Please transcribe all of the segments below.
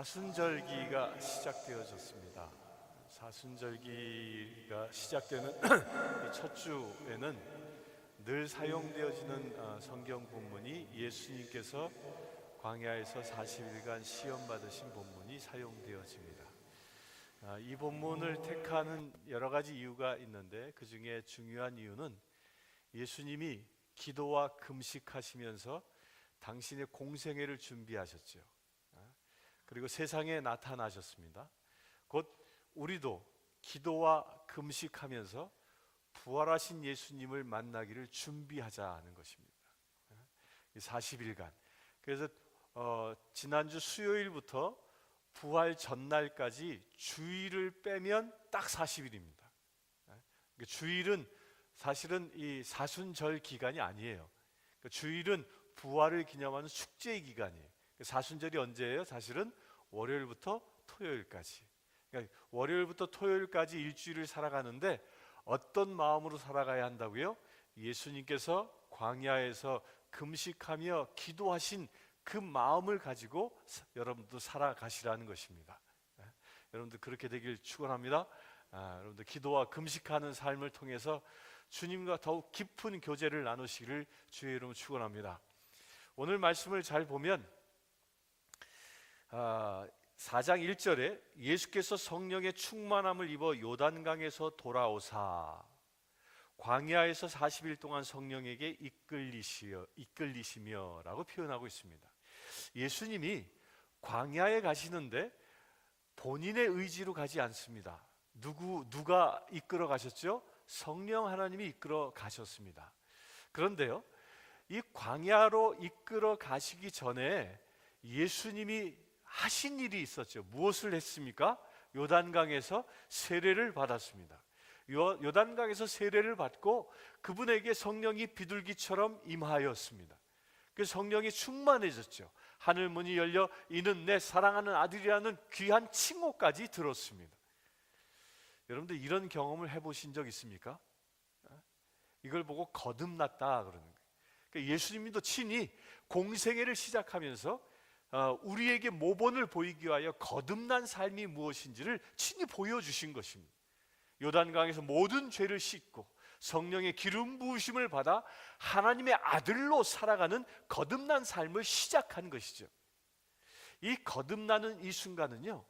사순절기가 시작되어졌습니다. 사순절기가 시작되는 이 첫 주에는 늘 사용되어지는 성경 본문이 예수님께서 광야에서 40일간 시험 받으신 본문이 사용되어집니다. 이 본문을 택하는 여러 가지 이유가 있는데 그 중에 중요한 이유는 예수님이 기도와 금식하시면서 당신의 공생애를 준비하셨죠. 그리고 세상에 나타나셨습니다. 곧 우리도 기도와 금식하면서 부활하신 예수님을 만나기를 준비하자는 것입니다. 40일간. 그래서 지난주 수요일부터 부활 전날까지 주일을 빼면 딱 40일입니다. 주일은 사실은 이 사순절 기간이 아니에요. 주일은 부활을 기념하는 축제의 기간이에요. 사순절이 언제예요? 사실은 월요일부터 토요일까지. 그러니까 월요일부터 토요일까지 일주일을 살아가는데 어떤 마음으로 살아가야 한다고요? 예수님께서 광야에서 금식하며 기도하신 그 마음을 가지고 여러분도 살아가시라는 것입니다. 여러분들 그렇게 되길 축원합니다. 여러분들 기도와 금식하는 삶을 통해서 주님과 더욱 깊은 교제를 나누시기를 주의 이름으로 축원합니다. 오늘 말씀을 잘 보면 4장 1절에 예수께서 성령의 충만함을 입어 요단강에서 돌아오사 광야에서 40일 동안 성령에게 이끌리시며 라고 표현하고 있습니다. 예수님이 광야에 가시는데 본인의 의지로 가지 않습니다. 누가 이끌어 가셨죠? 성령 하나님이 이끌어 가셨습니다. 그런데요, 이 광야로 이끌어 가시기 전에 예수님이 하신 일이 있었죠. 무엇을 했습니까? 요단강에서 세례를 받았습니다. 요단강에서 세례를 받고 그분에게 성령이 비둘기처럼 임하였습니다. 그 성령이 충만해졌죠. 하늘 문이 열려 이는 내 사랑하는 아들이라는 귀한 칭호까지 들었습니다. 여러분들 이런 경험을 해보신 적 있습니까? 이걸 보고 거듭났다 그러는 거예요. 그러니까 예수님도 친히 공생애를 시작하면서 우리에게 모본을 보이기 위하여 거듭난 삶이 무엇인지를 친히 보여주신 것입니다. 요단강에서 모든 죄를 씻고 성령의 기름 부으심을 받아 하나님의 아들로 살아가는 거듭난 삶을 시작한 것이죠. 이 거듭나는 이 순간은요,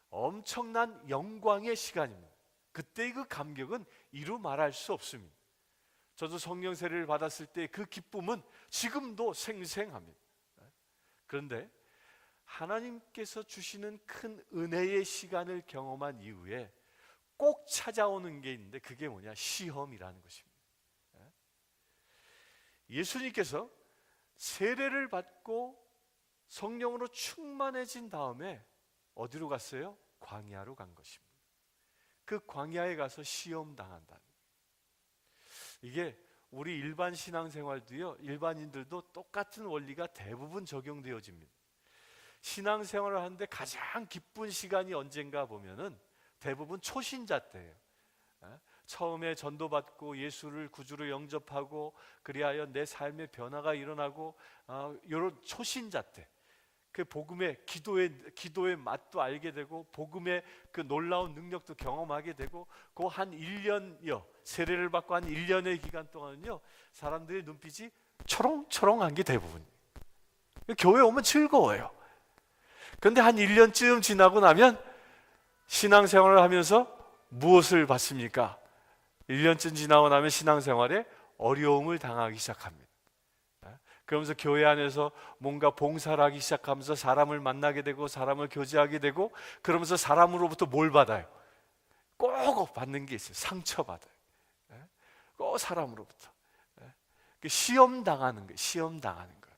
엄청난 영광의 시간입니다. 그때의 그 감격은 이루 말할 수 없습니다. 저도 성령 세례를 받았을 때 그 기쁨은 지금도 생생합니다. 그런데 하나님께서 주시는 큰 은혜의 시간을 경험한 이후에 꼭 찾아오는 게 있는데 그게 뭐냐? 시험이라는 것입니다. 예수님께서 세례를 받고 성령으로 충만해진 다음에 어디로 갔어요? 광야로 간 것입니다. 그 광야에 가서 시험 당한다는 거예요. 이게 우리 일반 신앙생활도요, 일반인들도 똑같은 원리가 대부분 적용되어집니다. 신앙생활을 하는데 가장 기쁜 시간이 언젠가 보면은 대부분 초신자 때예요. 처음에 전도받고 예수를 구주로 영접하고 그리하여 내 삶의 변화가 일어나고 이런 초신자 때, 그 복음의 기도의 맛도 알게 되고 복음의 그 놀라운 능력도 경험하게 되고 그 한 1년여 세례를 받고 한 1년의 기간 동안은요, 사람들의 눈빛이 초롱초롱한 게 대부분이에요. 교회 오면 즐거워요. 그런데 한 1년쯤 지나고 나면 신앙생활을 하면서 무엇을 받습니까? 1년쯤 지나고 나면 신앙생활에 어려움을 당하기 시작합니다. 그러면서 교회 안에서 뭔가 봉사를 하기 시작하면서 사람을 만나게 되고 사람을 교제하게 되고 그러면서 사람으로부터 뭘 받아요? 꼭 받는 게 있어요. 상처받아요. 꼭 사람으로부터. 시험 당하는 거예요. 시험 당하는 거예요.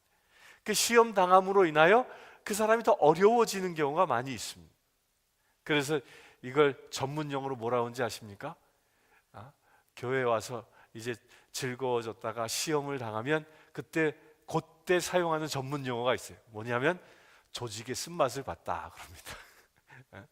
그 시험 당함으로 인하여 그 사람이 더 어려워지는 경우가 많이 있습니다. 그래서 이걸 전문용어로 뭐라 하는지 아십니까? 교회에 와서 이제 즐거워졌다가 시험을 당하면 그때 사용하는 전문용어가 있어요. 뭐냐면 조직의 쓴맛을 봤다 그럽니다.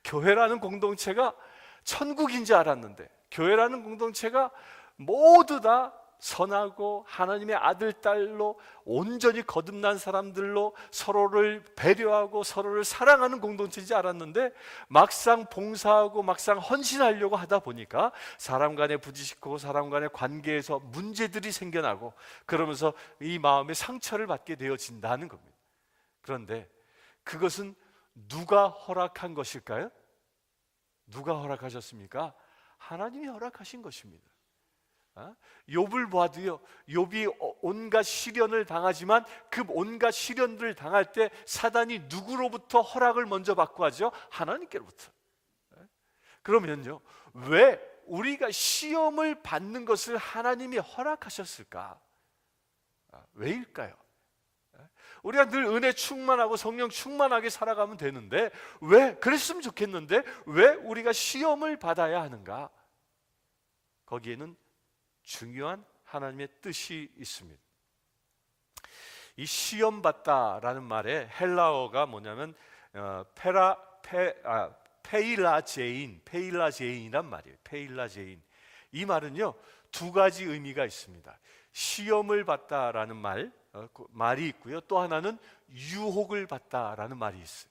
교회라는 공동체가 천국인 줄 알았는데, 교회라는 공동체가 모두 다 선하고 하나님의 아들, 딸로 온전히 거듭난 사람들로 서로를 배려하고 서로를 사랑하는 공동체인지 알았는데, 막상 봉사하고 막상 헌신하려고 하다 보니까 사람 간에 부딪히고 사람 간의 관계에서 문제들이 생겨나고, 그러면서 이 마음에 상처를 받게 되어진다는 겁니다. 그런데 그것은 누가 허락한 것일까요? 누가 허락하셨습니까? 하나님이 허락하신 것입니다. 욥을 봐도요, 욥이 온갖 시련을 당하지만 그 온갖 시련들을 당할 때 사단이 누구로부터 허락을 먼저 받고 하죠? 하나님께로부터. 그러면요, 왜 우리가 시험을 받는 것을 하나님이 허락하셨을까? 왜일까요? 우리가 늘 은혜 충만하고 성령 충만하게 살아가면 되는데, 왜 그랬으면 좋겠는데 왜 우리가 시험을 받아야 하는가? 거기에는 중요한 하나님의 뜻이 있습니다. 이 시험 받다라는 말의 헬라어가 뭐냐면 페일라제인이란 말이에요. 페일라제인. 이 말은요, 두 가지 의미가 있습니다. 시험을 받다라는 말이 있고요, 또 하나는 유혹을 받다라는 말이 있어요.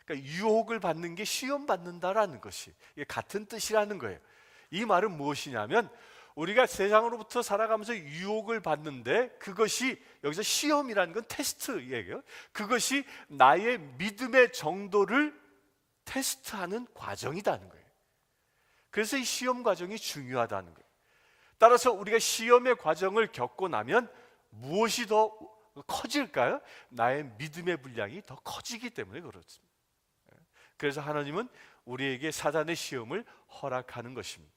그러니까 유혹을 받는 게 시험 받는다라는 것이 같은 뜻이라는 거예요. 이 말은 무엇이냐면, 우리가 세상으로부터 살아가면서 유혹을 받는데, 그것이 여기서 시험이라는 건 테스트예요. 그것이 나의 믿음의 정도를 테스트하는 과정이라는 거예요. 그래서 이 시험 과정이 중요하다는 거예요. 따라서 우리가 시험의 과정을 겪고 나면 무엇이 더 커질까요? 나의 믿음의 분량이 더 커지기 때문에 그렇습니다. 그래서 하나님은 우리에게 사단의 시험을 허락하는 것입니다.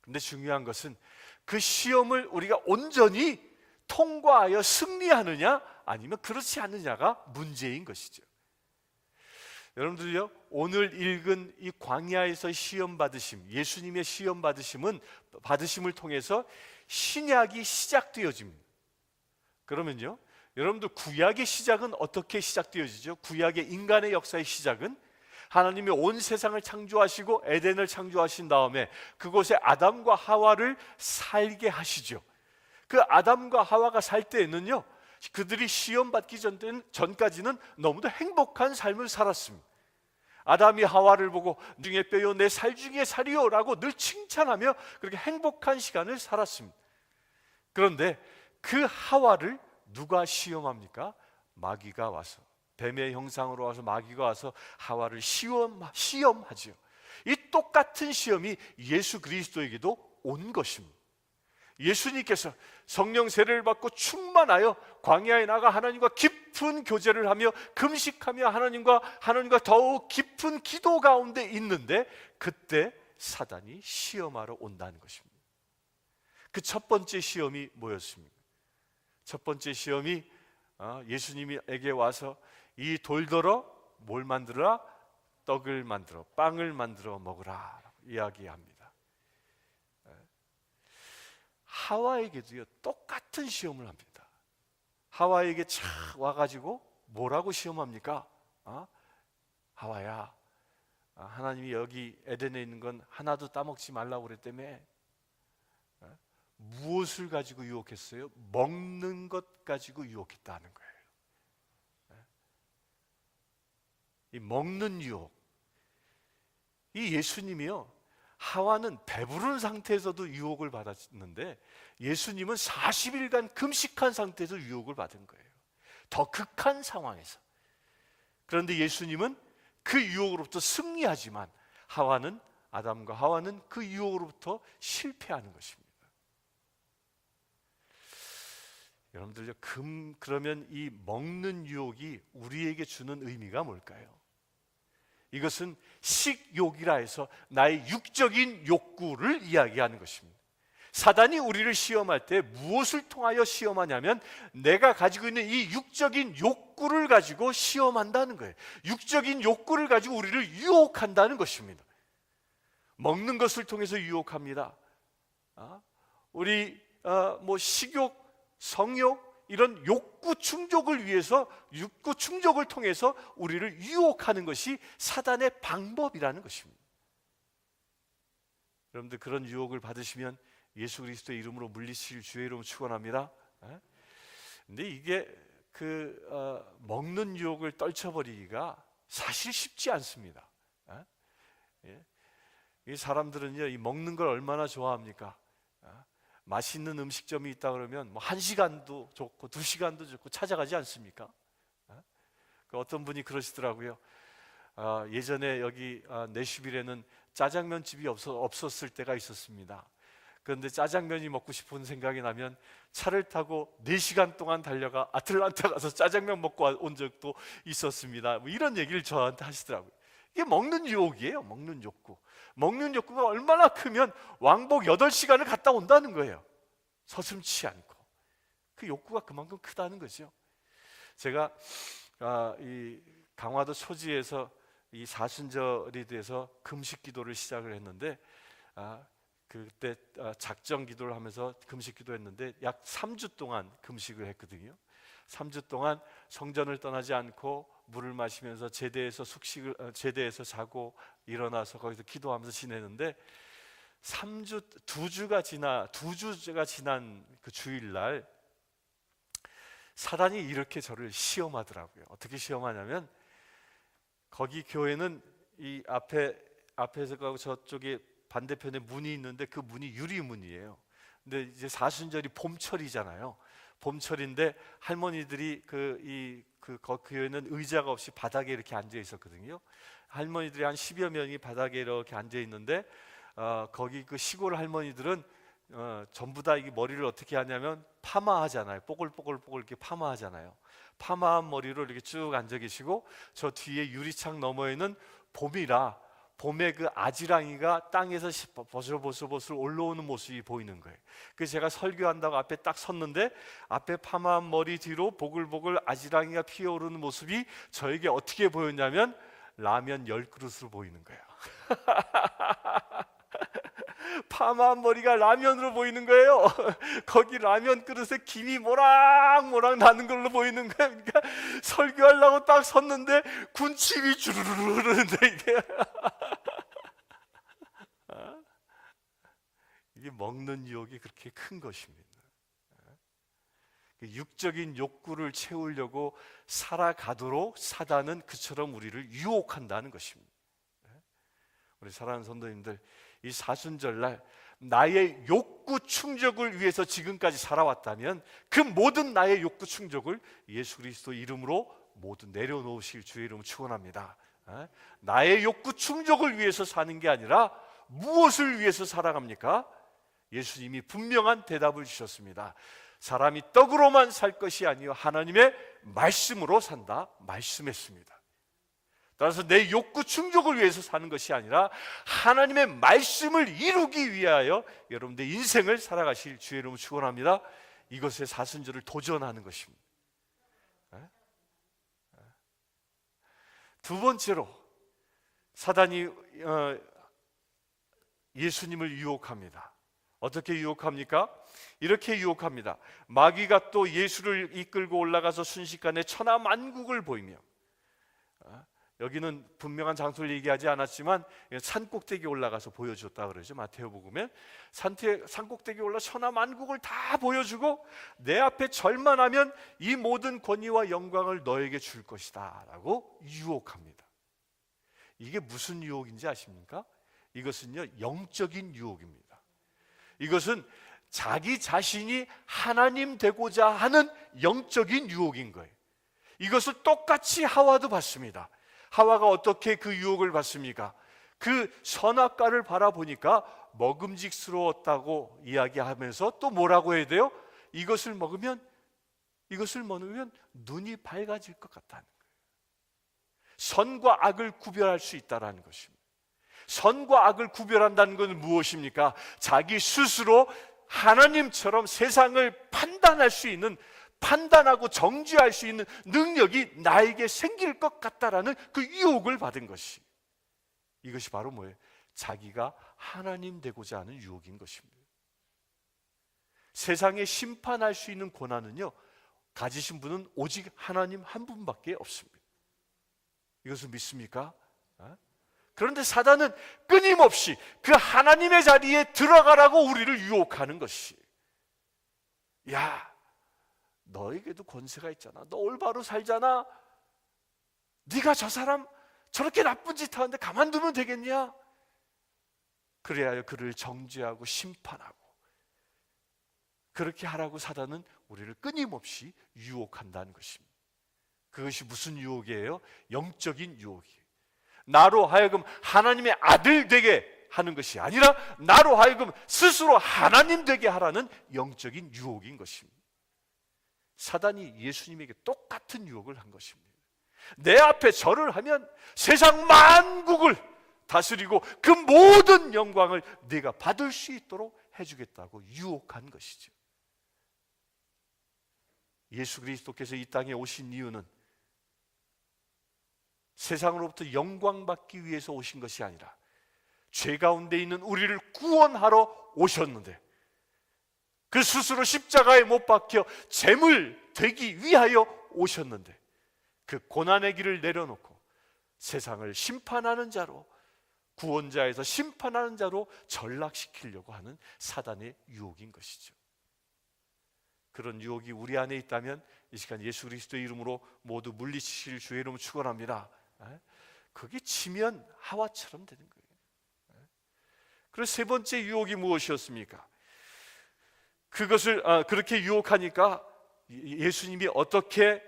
근데 중요한 것은 그 시험을 우리가 온전히 통과하여 승리하느냐 아니면 그렇지 않느냐가 문제인 것이죠. 여러분들요, 오늘 읽은 이 광야에서 시험 받으심, 예수님의 시험 받으심을 통해서 신약이 시작되어집니다. 그러면요, 여러분들 구약의 시작은 어떻게 시작되어지죠? 구약의 인간의 역사의 시작은 하나님이 온 세상을 창조하시고 에덴을 창조하신 다음에 그곳에 아담과 하와를 살게 하시죠. 그 아담과 하와가 살 때에는요, 그들이 시험 받기 전까지는 너무도 행복한 삶을 살았습니다. 아담이 하와를 보고 중에 뼈요 내 살 중에 살이요 라고 늘 칭찬하며 그렇게 행복한 시간을 살았습니다. 그런데 그 하와를 누가 시험합니까? 마귀가 와서, 뱀의 형상으로 와서 마귀가 와서 하와를 시험하지요. 이 똑같은 시험이 예수 그리스도에게도 온 것입니다. 예수님께서 성령 세례를 받고 충만하여 광야에 나가 하나님과 깊은 교제를 하며 금식하며 하나님과 더욱 깊은 기도 가운데 있는데, 그때 사단이 시험하러 온다는 것입니다. 그 첫 번째 시험이 뭐였습니까? 첫 번째 시험이 예수님에게 와서 이 돌더러 뭘 만들어라? 떡을 만들어, 빵을 만들어 먹으라 이야기합니다. 하와에게도요, 똑같은 시험을 합니다. 하와에게 착 와가지고 뭐라고 시험합니까? 하와야, 하나님이 여기 에덴에 있는 건 하나도 따먹지 말라고 그랬다며. 무엇을 가지고 유혹했어요? 먹는 것 가지고 유혹했다는 거예요. 이 먹는 유혹. 이 예수님이요, 하와는 배부른 상태에서도 유혹을 받았는데 예수님은 40일간 금식한 상태에서 유혹을 받은 거예요. 더 극한 상황에서. 그런데 예수님은 그 유혹으로부터 승리하지만 아담과 하와는 그 유혹으로부터 실패하는 것입니다. 여러분들, 그러면 이 먹는 유혹이 우리에게 주는 의미가 뭘까요? 이것은 식욕이라 해서 나의 육적인 욕구를 이야기하는 것입니다. 사단이 우리를 시험할 때 무엇을 통하여 시험하냐면 내가 가지고 있는 이 육적인 욕구를 가지고 시험한다는 거예요. 육적인 욕구를 가지고 우리를 유혹한다는 것입니다. 먹는 것을 통해서 유혹합니다. 우리 식욕, 성욕, 이런 욕구 충족을 위해서, 욕구 충족을 통해서 우리를 유혹하는 것이 사단의 방법이라는 것입니다. 여러분들, 그런 유혹을 받으시면 예수 그리스도의 이름으로 물리칠 주의 이름 축원합니다. 근데 이게 먹는 유혹을 떨쳐버리기가 사실 쉽지 않습니다. 이 사람들은요, 이 먹는 걸 얼마나 좋아합니까? 맛있는 음식점이 있다 그러면 뭐 1시간도 좋고 2시간도 좋고 찾아가지 않습니까? 어떤 분이 그러시더라고요. 예전에 여기 내슈빌에는 짜장면 집이 없었을 때가 있었습니다. 그런데 짜장면이 먹고 싶은 생각이 나면 차를 타고 4시간 동안 달려가 아틀란타 가서 짜장면 먹고 온 적도 있었습니다. 뭐 이런 얘기를 저한테 하시더라고요. 이게 먹는 유혹이에요. 먹는 욕구. 먹는 욕구가 얼마나 크면 왕복 8시간을 갔다 온다는 거예요. 서슴지 않고. 그 욕구가 그만큼 크다는 거죠. 제가 이 강화도 소지에서 이 사순절이 돼서 금식 기도를 시작을 했는데 그때 작정 기도를 하면서 금식 기도했는데 약 3주 동안 금식을 했거든요. 3주 동안 성전을 떠나지 않고 물을 마시면서 제대에서 자고 일어나서 거기서 기도하면서 지내는데 2주가 지난 그 주일날 사단이 이렇게 저를 시험하더라고요. 어떻게 시험하냐면 거기 교회는 이 앞에서 가고 저쪽에 반대편에 문이 있는데 그 문이 유리문이에요. 근데 이제 사순절이 봄철이잖아요. 봄철인데 할머니들이 그 교회는 의자가 없이 바닥에 이렇게 앉아 있었거든요. 할머니들이 한 10여 명이 바닥에 이렇게 앉아 있는데 거기 그 시골 할머니들은 전부 다 이 머리를 어떻게 하냐면 파마하잖아요. 뽀글뽀글 이렇게 파마하잖아요. 파마한 머리로 이렇게 쭉 앉아 계시고 저 뒤에 유리창 너머에는 봄이라 봄에 그 아지랑이가 땅에서 버슬버슬 올라오는 모습이 보이는 거예요. 그래서 제가 설교한다고 앞에 딱 섰는데 앞에 파마한 머리 뒤로 보글보글 아지랑이가 피어오르는 모습이 저에게 어떻게 보였냐면 라면 10그릇으로 보이는 거예요. 파마한 머리가 라면으로 보이는 거예요. 거기 라면 그릇에 김이 모락모락 나는 걸로 보이는 거예요. 그러니까 설교하려고 딱 섰는데 군침이 주르르 흐르는데 이게 먹는 유혹이 그렇게 큰 것입니다. 육적인 욕구를 채우려고 살아가도록 사단은 그처럼 우리를 유혹한다는 것입니다. 우리 사랑하는 성도님들, 이 사순절날 나의 욕구 충족을 위해서 지금까지 살아왔다면 그 모든 나의 욕구 충족을 예수 그리스도 이름으로 모두 내려놓으실 주의 이름을 축원합니다. 나의 욕구 충족을 위해서 사는 게 아니라 무엇을 위해서 살아갑니까? 예수님이 분명한 대답을 주셨습니다. 사람이 떡으로만 살 것이 아니요 하나님의 말씀으로 산다 말씀했습니다. 따라서 내 욕구 충족을 위해서 사는 것이 아니라 하나님의 말씀을 이루기 위하여 여러분들의 인생을 살아가실 주의 이름을 축원합니다. 이것에 사순절을 도전하는 것입니다. 두 번째로 사단이 예수님을 유혹합니다. 어떻게 유혹합니까? 이렇게 유혹합니다. 마귀가 또 예수를 이끌고 올라가서 순식간에 천하만국을 보이며, 여기는 분명한 장소를 얘기하지 않았지만 산꼭대기에 올라가서 보여줬다 그러죠. 마태오복음에 산꼭대기에 올라 천하만국을 다 보여주고 내 앞에 절만 하면 이 모든 권위와 영광을 너에게 줄 것이다 라고 유혹합니다. 이게 무슨 유혹인지 아십니까? 이것은요 영적인 유혹입니다. 이것은 자기 자신이 하나님 되고자 하는 영적인 유혹인 거예요. 이것을 똑같이 하와도 받습니다. 하와가 어떻게 그 유혹을 받습니까? 그 선악과를 바라보니까 먹음직스러웠다고 이야기하면서 또 뭐라고 해야 돼요? 이것을 먹으면 눈이 밝아질 것 같다는 거예요. 선과 악을 구별할 수 있다는 것입니다. 선과 악을 구별한다는 것은 무엇입니까? 자기 스스로 하나님처럼 세상을 판단할 수 있는, 판단하고 정죄할 수 있는 능력이 나에게 생길 것 같다라는 그 유혹을 받은 것이, 이것이 바로 뭐예요? 자기가 하나님 되고자 하는 유혹인 것입니다. 세상에 심판할 수 있는 권한은요 가지신 분은 오직 하나님 한 분밖에 없습니다. 이것을 믿습니까? 그런데 사단은 끊임없이 그 하나님의 자리에 들어가라고 우리를 유혹하는 것이, 야, 너에게도 권세가 있잖아. 너 올바로 살잖아. 네가 저 사람 저렇게 나쁜 짓 하는데 가만두면 되겠냐? 그래야 그를 정죄하고 심판하고 그렇게 하라고 사단은 우리를 끊임없이 유혹한다는 것입니다. 그것이 무슨 유혹이에요? 영적인 유혹이에요. 나로 하여금 하나님의 아들 되게 하는 것이 아니라 나로 하여금 스스로 하나님 되게 하라는 영적인 유혹인 것입니다. 사단이 예수님에게 똑같은 유혹을 한 것입니다. 내 앞에 절을 하면 세상 만국을 다스리고 그 모든 영광을 네가 받을 수 있도록 해주겠다고 유혹한 것이죠. 예수 그리스도께서 이 땅에 오신 이유는 세상으로부터 영광받기 위해서 오신 것이 아니라 죄 가운데 있는 우리를 구원하러 오셨는데, 그 스스로 십자가에 못 박혀 제물 되기 위하여 오셨는데, 그 고난의 길을 내려놓고 세상을 심판하는 자로, 구원자에서 심판하는 자로 전락시키려고 하는 사단의 유혹인 것이죠. 그런 유혹이 우리 안에 있다면 이 시간 예수 그리스도의 이름으로 모두 물리치실 주의 이름을 축원합니다. 그게 치면 하와처럼 되는 거예요. 그래서 세 번째 유혹이 무엇이었습니까? 그것을 그렇게 유혹하니까 예수님이 어떻게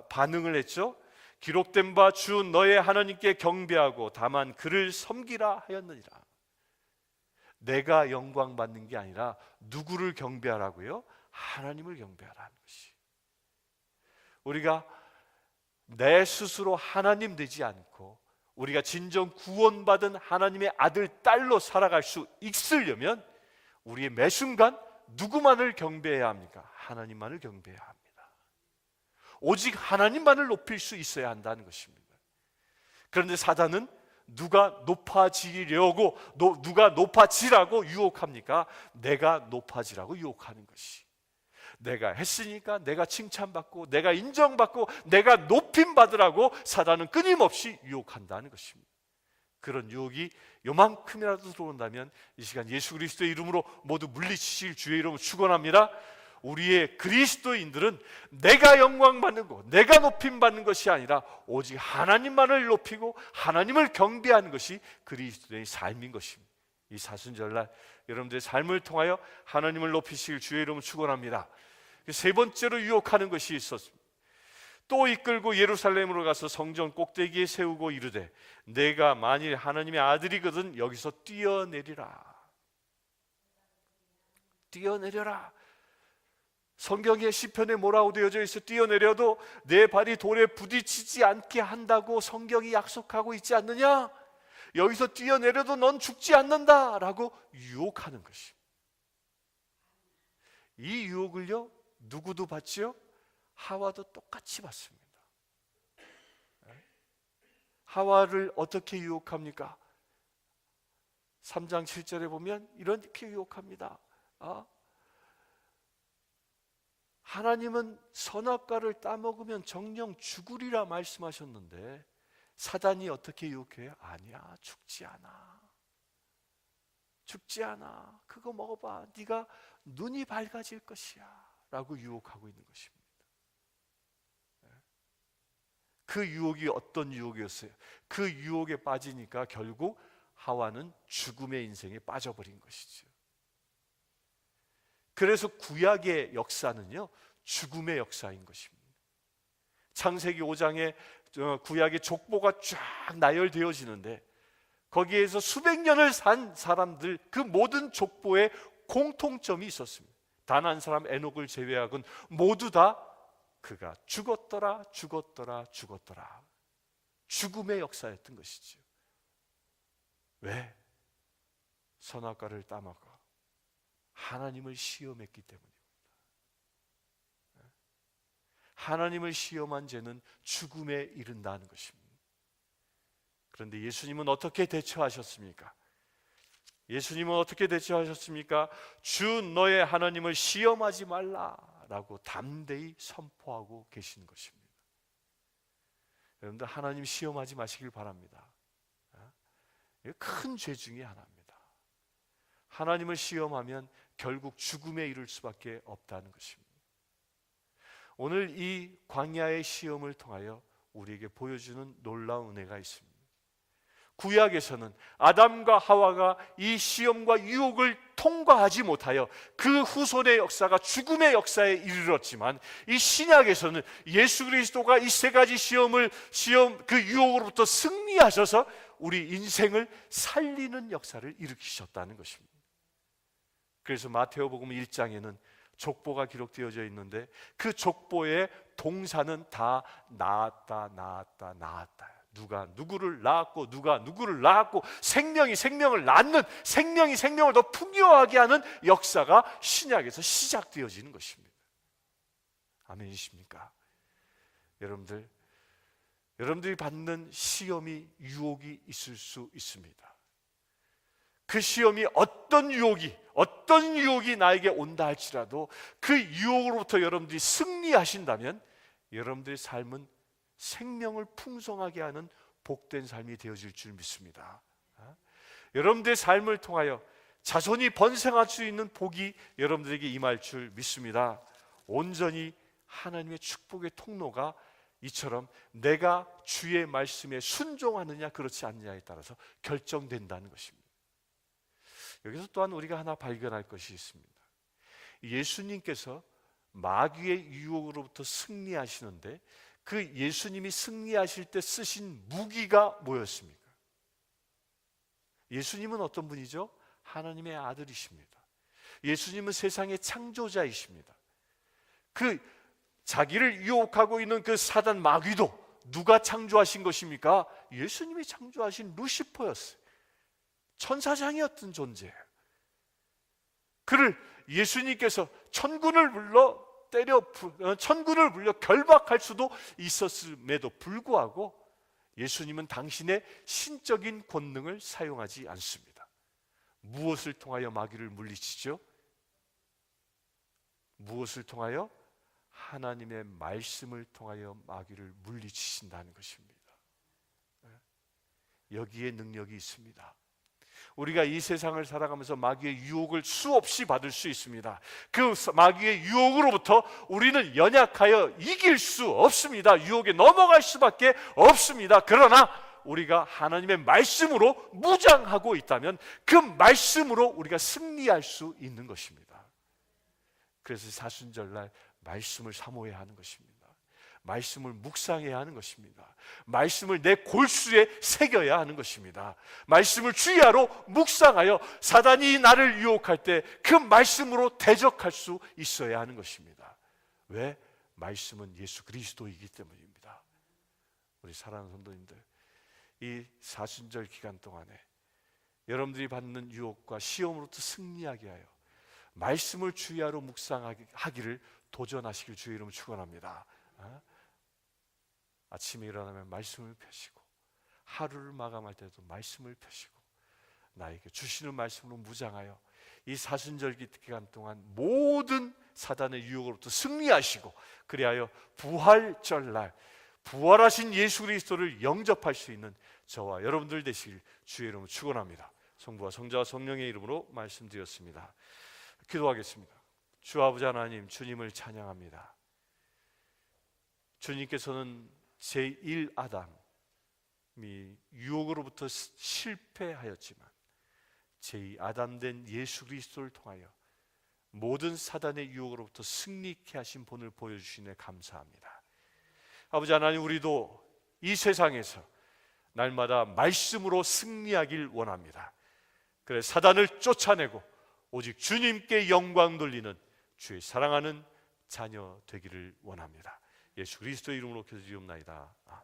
반응을 했죠? 기록된 바 주 너의 하나님께 경배하고 다만 그를 섬기라 하였느니라. 내가 영광 받는 게 아니라 누구를 경배하라고요? 하나님을 경배하라는 것이. 우리가 내 스스로 하나님 되지 않고 우리가 진정 구원받은 하나님의 아들, 딸로 살아갈 수 있으려면 우리의 매 순간 누구만을 경배해야 합니까? 하나님만을 경배해야 합니다. 오직 하나님만을 높일 수 있어야 한다는 것입니다. 그런데 사단은 누가 높아지려고, 누가 높아지라고 유혹합니까? 내가 높아지라고 유혹하는 것이. 내가 했으니까 내가 칭찬받고 내가 인정받고 내가 높임받으라고 사단은 끊임없이 유혹한다는 것입니다. 그런 유혹이 요만큼이라도 들어온다면 이 시간 예수 그리스도의 이름으로 모두 물리치실 주의 이름을 축원합니다. 우리의 그리스도인들은 내가 영광받는 것, 내가 높임받는 것이 아니라 오직 하나님만을 높이고 하나님을 경배하는 것이 그리스도의 삶인 것입니다. 이 사순절날 여러분들의 삶을 통하여 하나님을 높이실 주의 이름을 축원합니다. 세 번째로 유혹하는 것이 있었습니다. 또 이끌고 예루살렘으로 가서 성전 꼭대기에 세우고 이르되 내가 만일 하나님의 아들이거든 여기서 뛰어내리라. 뛰어내려라. 성경의 시편에 뭐라고 되어져 있어? 뛰어내려도 내 발이 돌에 부딪히지 않게 한다고 성경이 약속하고 있지 않느냐? 여기서 뛰어내려도 넌 죽지 않는다 라고 유혹하는 것입니다. 이 유혹을요 누구도 받지요? 하와도 똑같이 받습니다. 하와를 어떻게 유혹합니까? 3장 7절에 보면 이렇게 유혹합니다. 하나님은 선악과를 따먹으면 정녕 죽으리라 말씀하셨는데 사단이 어떻게 유혹해요? 아니야, 죽지 않아. 죽지 않아. 그거 먹어봐. 네가 눈이 밝아질 것이야 라고 유혹하고 있는 것입니다. 그 유혹이 어떤 유혹이었어요? 그 유혹에 빠지니까 결국 하와는 죽음의 인생에 빠져버린 것이죠. 그래서 구약의 역사는요 죽음의 역사인 것입니다. 창세기 5장에 구약의 족보가 쫙 나열되어지는데 거기에서 수백 년을 산 사람들 그 모든 족보에 공통점이 있었습니다. 단 한 사람 에녹을 제외하고는 모두 다 그가 죽었더라 죽었더라 죽었더라 죽음의 역사였던 것이죠. 왜? 선악과를 따먹어 하나님을 시험했기 때문입니다. 하나님을 시험한 죄는 죽음에 이른다는 것입니다. 그런데 예수님은 어떻게 대처하셨습니까? 예수님은 어떻게 대처하셨습니까? 주 너의 하나님을 시험하지 말라라고 담대히 선포하고 계신 것입니다. 여러분들 하나님 시험하지 마시길 바랍니다. 큰 죄 중에 하나입니다. 하나님을 시험하면 결국 죽음에 이를 수밖에 없다는 것입니다. 오늘 이 광야의 시험을 통하여 우리에게 보여주는 놀라운 은혜가 있습니다. 구약에서는 아담과 하와가 이 시험과 유혹을 통과하지 못하여 그 후손의 역사가 죽음의 역사에 이르렀지만, 이 신약에서는 예수 그리스도가 이 세 가지 시험 그 유혹으로부터 승리하셔서 우리 인생을 살리는 역사를 일으키셨다는 것입니다. 그래서 마태오복음 1장에는 족보가 기록되어져 있는데, 그 족보의 동사는 다 낳았다, 낳았다, 낳았다. 누가 누구를 낳았고 누가 누구를 낳았고, 생명이 생명을 낳는, 생명이 생명을 더 풍요하게 하는 역사가 신약에서 시작되어지는 것입니다. 아멘이십니까? 여러분들이 받는 시험이, 유혹이 있을 수 있습니다. 그 시험이 어떤 유혹이 나에게 온다 할지라도 그 유혹으로부터 여러분들이 승리하신다면 여러분들의 삶은 생명을 풍성하게 하는 복된 삶이 되어질 줄 믿습니다. 여러분들의 삶을 통하여 자손이 번성할 수 있는 복이 여러분들에게 임할 줄 믿습니다. 온전히 하나님의 축복의 통로가 이처럼 내가 주의 말씀에 순종하느냐 그렇지 않느냐에 따라서 결정된다는 것입니다. 여기서 또한 우리가 하나 발견할 것이 있습니다. 예수님께서 마귀의 유혹으로부터 승리하시는데, 그 예수님이 승리하실 때 쓰신 무기가 뭐였습니까? 예수님은 어떤 분이죠? 하나님의 아들이십니다. 예수님은 세상의 창조자이십니다. 그 자기를 유혹하고 있는 그 사단 마귀도 누가 창조하신 것입니까? 예수님이 창조하신 루시퍼였어요. 천사장이었던 존재예요. 그를 예수님께서 천군을 불려 결박할 수도 있었음에도 불구하고 예수님은 당신의 신적인 권능을 사용하지 않습니다. 무엇을 통하여 마귀를 물리치죠? 무엇을 통하여? 하나님의 말씀을 통하여 마귀를 물리치신다는 것입니다. 여기에 능력이 있습니다. 우리가 이 세상을 살아가면서 마귀의 유혹을 수없이 받을 수 있습니다. 그 마귀의 유혹으로부터 우리는 연약하여 이길 수 없습니다. 유혹에 넘어갈 수밖에 없습니다. 그러나 우리가 하나님의 말씀으로 무장하고 있다면 그 말씀으로 우리가 승리할 수 있는 것입니다. 그래서 사순절날 말씀을 사모해야 하는 것입니다. 말씀을 묵상해야 하는 것입니다. 말씀을 내 골수에 새겨야 하는 것입니다. 말씀을 주야로 묵상하여 사단이 나를 유혹할 때 그 말씀으로 대적할 수 있어야 하는 것입니다. 왜? 말씀은 예수 그리스도이기 때문입니다. 우리 사랑하는 성도님들, 이 사순절 기간 동안에 여러분들이 받는 유혹과 시험으로부터 승리하게 하여 말씀을 주야로 묵상하기를 도전하시길 주의 이름으로 축원합니다. 아침에 일어나면 말씀을 펴시고, 하루를 마감할 때도 말씀을 펴시고, 나에게 주시는 말씀으로 무장하여 이 사순절 기간 동안 모든 사단의 유혹으로부터 승리하시고, 그리하여 부활절날 부활하신 예수 그리스도를 영접할 수 있는 저와 여러분들 되시길 주의 이름으로 축원합니다. 성부와 성자와 성령의 이름으로 말씀드렸습니다. 기도하겠습니다. 주 아버지 하나님, 주님을 찬양합니다. 주님께서는 제1아담이 유혹으로부터 실패하였지만 제2아담 된 예수 그리스도를 통하여 모든 사단의 유혹으로부터 승리케 하신 본을 보여주시네 감사합니다. 아버지 하나님, 우리도 이 세상에서 날마다 말씀으로 승리하길 원합니다. 그래 사단을 쫓아내고 오직 주님께 영광 돌리는 주의 사랑하는 자녀 되기를 원합니다. 예수 그리스도의 이름으로 기도드리옵나이다. 아멘.